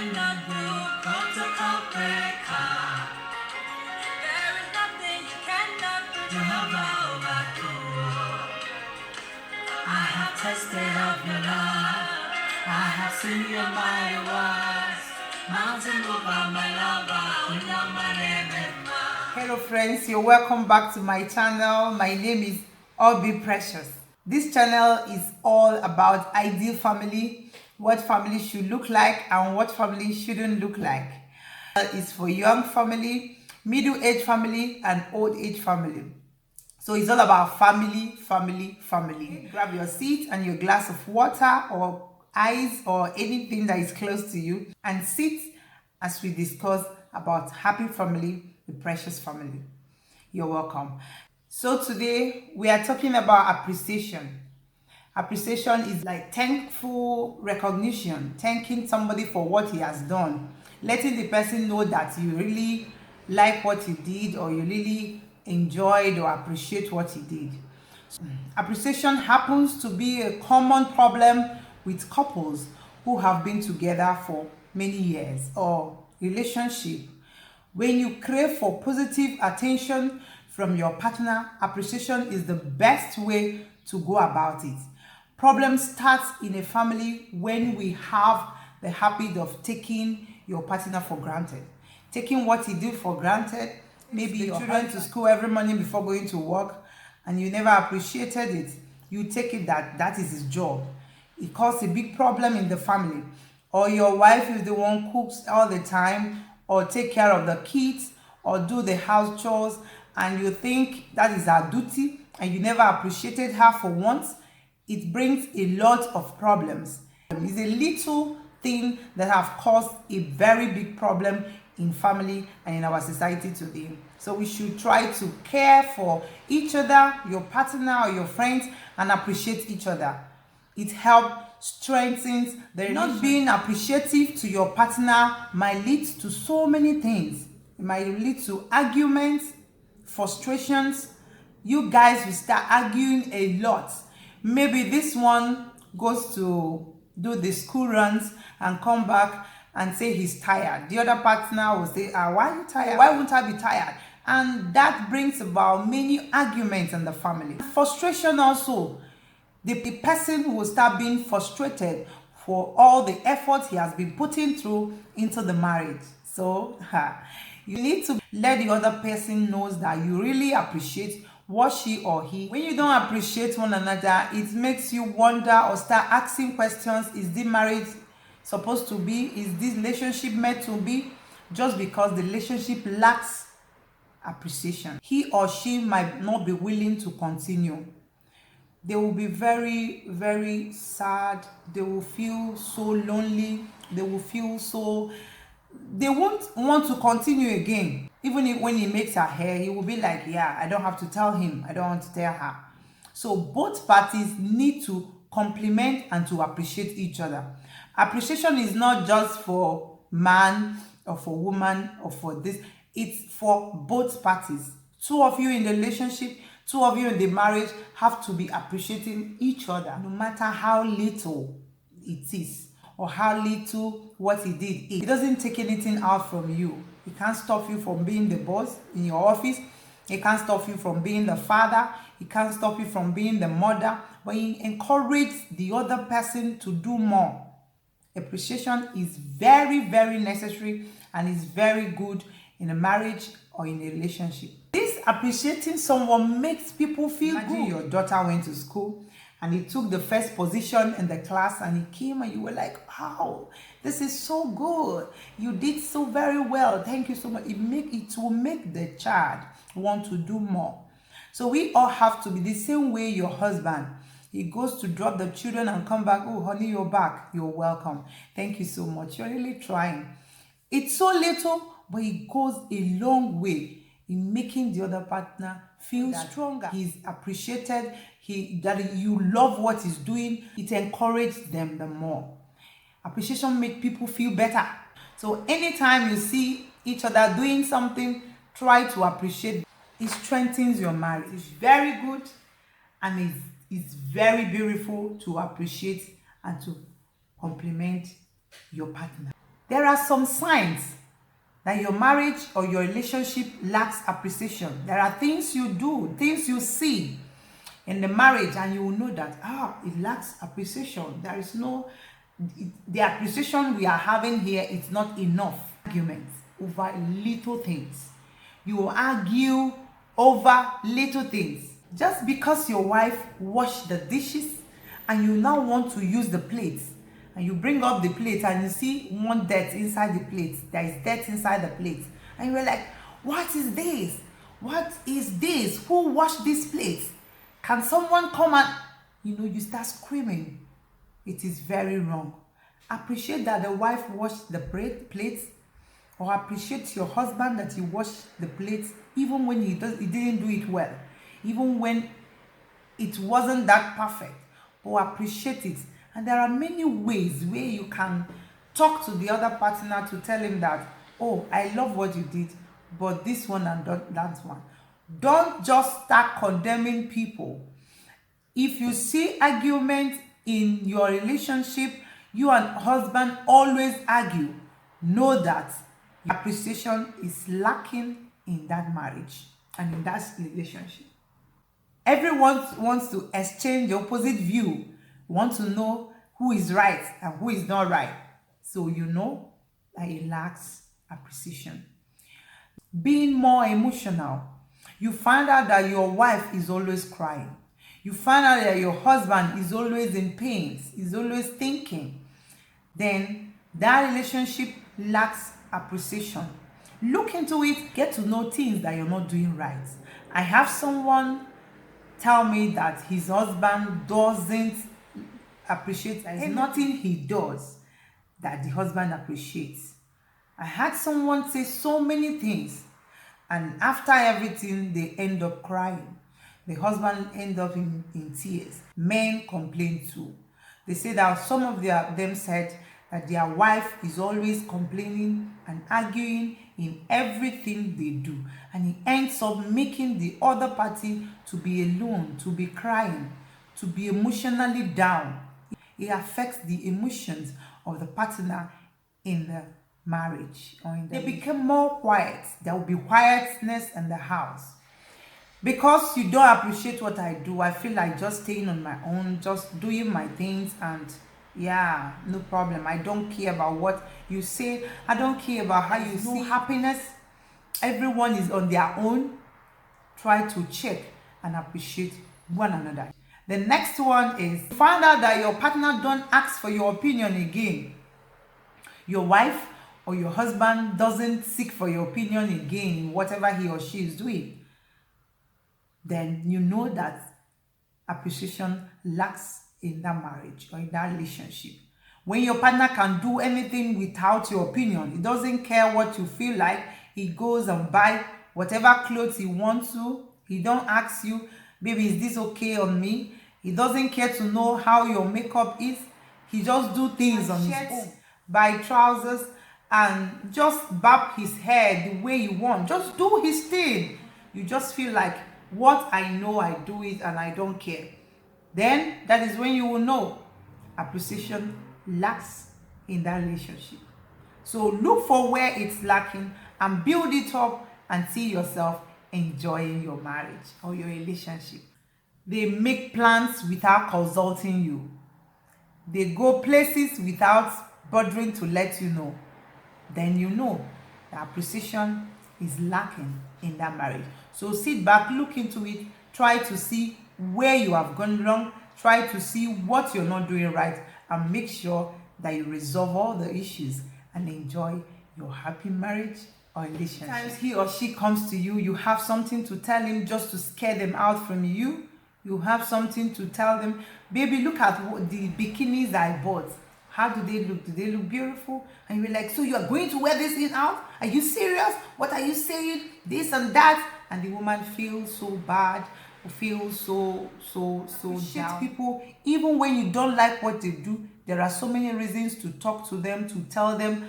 cannot do. Protocol breaker. There is nothing you cannot do. Jehovah overcome. I have tasted of your love. I have seen your mighty works. Mountain mover, my lover. We love my name. Hello friends, you're welcome back to my channel. My name is Obi Precious. This channel is all about ideal family, what family should look like and what family shouldn't look like. It's for young family, middle-aged family and old-age family. So it's all about family. Grab your seat and your glass of water or ice or anything that is close to you and sit as we discuss about happy family, the precious family. You're welcome. So today we are talking about appreciation. Appreciation is like thankful recognition, thanking somebody for what he has done, letting the person know that you really like what he did or you really enjoyed or appreciate what he did. Appreciation happens to be a common problem with couples who have been together for many years or relationship. When you crave for positive attention from your partner, appreciation is the best way to go about it. Problem starts in a family when we have the habit of taking your partner for granted. Taking what he did for granted, maybe your children to school every morning before going to work, and you never appreciated it. You take it that is his job. It causes a big problem in the family. Or your wife is the one who cooks all the time, or take care of the kids, or do the house chores, and you think that is her duty, and you never appreciated her for once. It brings a lot of problems. It's a little thing that have caused a very big problem in family and in our society today. So we should try to care for each other, your partner or your friends, and appreciate each other. It helps strengthens the relationship. Not being appreciative to your partner might lead to so many things. It might lead to arguments, frustrations. You guys will start arguing a lot. Maybe this one goes to do the school runs and come back and say he's tired. The other partner will say, why are you tired? Why won't I be tired? And that brings about many arguments in the family. Frustration also. The person will start being frustrated for all the effort he has been putting through into the marriage. So you need to let the other person know that you really appreciate what she or he. When you don't appreciate one another, it makes you wonder or start asking questions. Is this marriage supposed to be? Is this relationship meant to be? Just because the relationship lacks appreciation, he or she might not be willing to continue. They will be very, very sad. They will feel so lonely. They will feel so... They won't want to continue again. Even if when he makes her hair, he will be like, yeah, I don't have to tell him. I don't want to tell her. So both parties need to compliment and to appreciate each other. Appreciation is not just for man or for woman or for this. It's for both parties. Two of you in the relationship, two of you in the marriage have to be appreciating each other, no matter how little it is or how little what he did. It doesn't take anything out from you. It can't stop you from being the boss in your office. It can't stop you from being the father. It can't stop you from being the mother. But you encourage the other person to do more. Appreciation is very, very necessary and is very good in a marriage or in a relationship. This appreciating someone makes people feel good. Your daughter went to school and he took the first position in the class and he came and you were like, wow, this is so good. You did so very well. Thank you so much. It will make the child want to do more. So we all have to be the same way your husband. He goes to drop the children and come back. Oh, honey, you're back. You're welcome. Thank you so much. You're really trying. It's so little, but it goes a long way in making the other partner feel stronger. He's appreciated. That you love what he's doing. It encourages them the more. Appreciation makes people feel better. So anytime you see each other doing something, try to appreciate. It strengthens your marriage. It's very good and it's very beautiful to appreciate and to compliment your partner. There are some signs that your marriage or your relationship lacks appreciation. There are things you do, things you see in the marriage, and you will know that it lacks appreciation. There is no, the appreciation we are having here is not enough. Arguments over little things. You will argue over little things. Just because your wife washed the dishes and you now want to use the plates, and you bring up the plate and you see one dirt inside the plate, there is dirt inside the plate, and you were like, what is this? What is this? Who washed this plate? Can someone come and, you start screaming. It is very wrong. Appreciate that the wife washed the plates, or appreciate your husband that he washed the plates, even when he didn't do it well, even when it wasn't that perfect, or appreciate it. And there are many ways where you can talk to the other partner to tell him that, oh, I love what you did, but this one and that one. Don't just start condemning people. If you see argument in your relationship, you and husband always argue, know that appreciation is lacking in that marriage and in that relationship. Everyone wants to exchange the opposite view, want to know who is right and who is not right. So you know that it lacks appreciation. Being more emotional. You find out that your wife is always crying. You find out that your husband is always in pain, is always thinking. Then that relationship lacks appreciation. Look into it, get to know things that you're not doing right. I have someone tell me that his husband doesn't appreciate. There is nothing he does that the husband appreciates. I had someone say so many things, and after everything, they end up crying. The husband end up in tears. Men complain too. They say that some of them said that their wife is always complaining and arguing in everything they do, and it ends up making the other party to be alone, to be crying, to be emotionally down. It affects the emotions of the partner in the marriage. They become more quiet. There will be quietness in the house. Because you don't appreciate what I do, I feel like just staying on my own, just doing my things, and yeah, no problem. I don't care about what you say. I don't care about how you see happiness. Everyone is on their own. Try to check and appreciate one another. The next one is find out that your partner don't ask for your opinion again. Your wife or your husband doesn't seek for your opinion again in whatever he or she is doing. Then you know that appreciation lacks in that marriage or in that relationship. When your partner can do anything without your opinion, he doesn't care what you feel like, he goes and buy whatever clothes he wants to, he don't ask you, baby, is this okay on me? He doesn't care to know how your makeup is. He just do things on his own, buy trousers and just bop his hair the way you want, just do his thing. You just feel like, what I know, I do it and I don't care. Then that is when you will know appreciation lacks in that relationship. So look for where it's lacking and build it up and see yourself enjoying your marriage or your relationship. They make plans without consulting you. They go places without bothering to let you know. Then you know the appreciation is lacking in that marriage. So sit back, look into it, try to see where you have gone wrong, try to see what you're not doing right, and make sure that you resolve all the issues and enjoy your happy marriage or relationship. Sometimes he or she comes to you, you have something to tell him just to scare them out from you. You have something to tell them, baby, look at what the bikinis I bought. How do they look? Do they look beautiful? And you're like, so you are going to wear this thing out? Are you serious? What are you saying? This and that. And the woman feels so bad, feels so down. People, even when you don't like what they do, there are so many reasons to talk to them, to tell them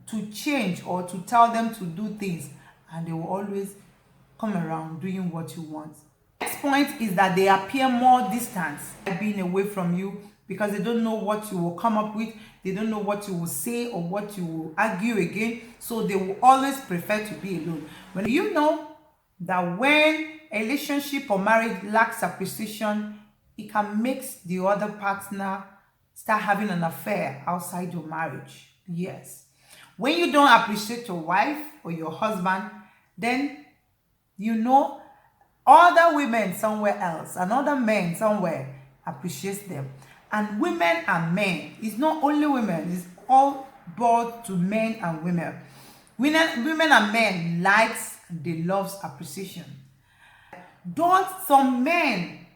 to change or to tell them to do things. And they will always come around doing what you want. Next point is that they appear more distant, being away from you. because they don't know what you will come up with. They don't know what you will say or what you will argue again. So they will always prefer to be alone. When you know that when a relationship or marriage lacks appreciation, it can make the other partner start having an affair outside your marriage. Yes. When you don't appreciate your wife or your husband, then you know other women somewhere else and other men somewhere appreciates them. And women and men, it's not only women, it's all both to men and women. Women and men likes, they loves appreciation. Don't some men,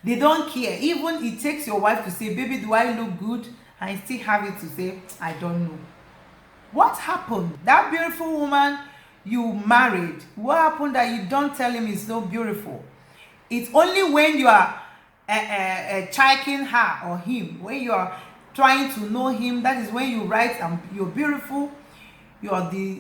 they don't care. Even it takes your wife to say, baby, do I look good? And you still have it to say, I don't know. What happened? That beautiful woman you married, what happened that you don't tell him is so beautiful? It's only when you are checking her or him, when you are trying to know him, that is when you write, you're beautiful, you're the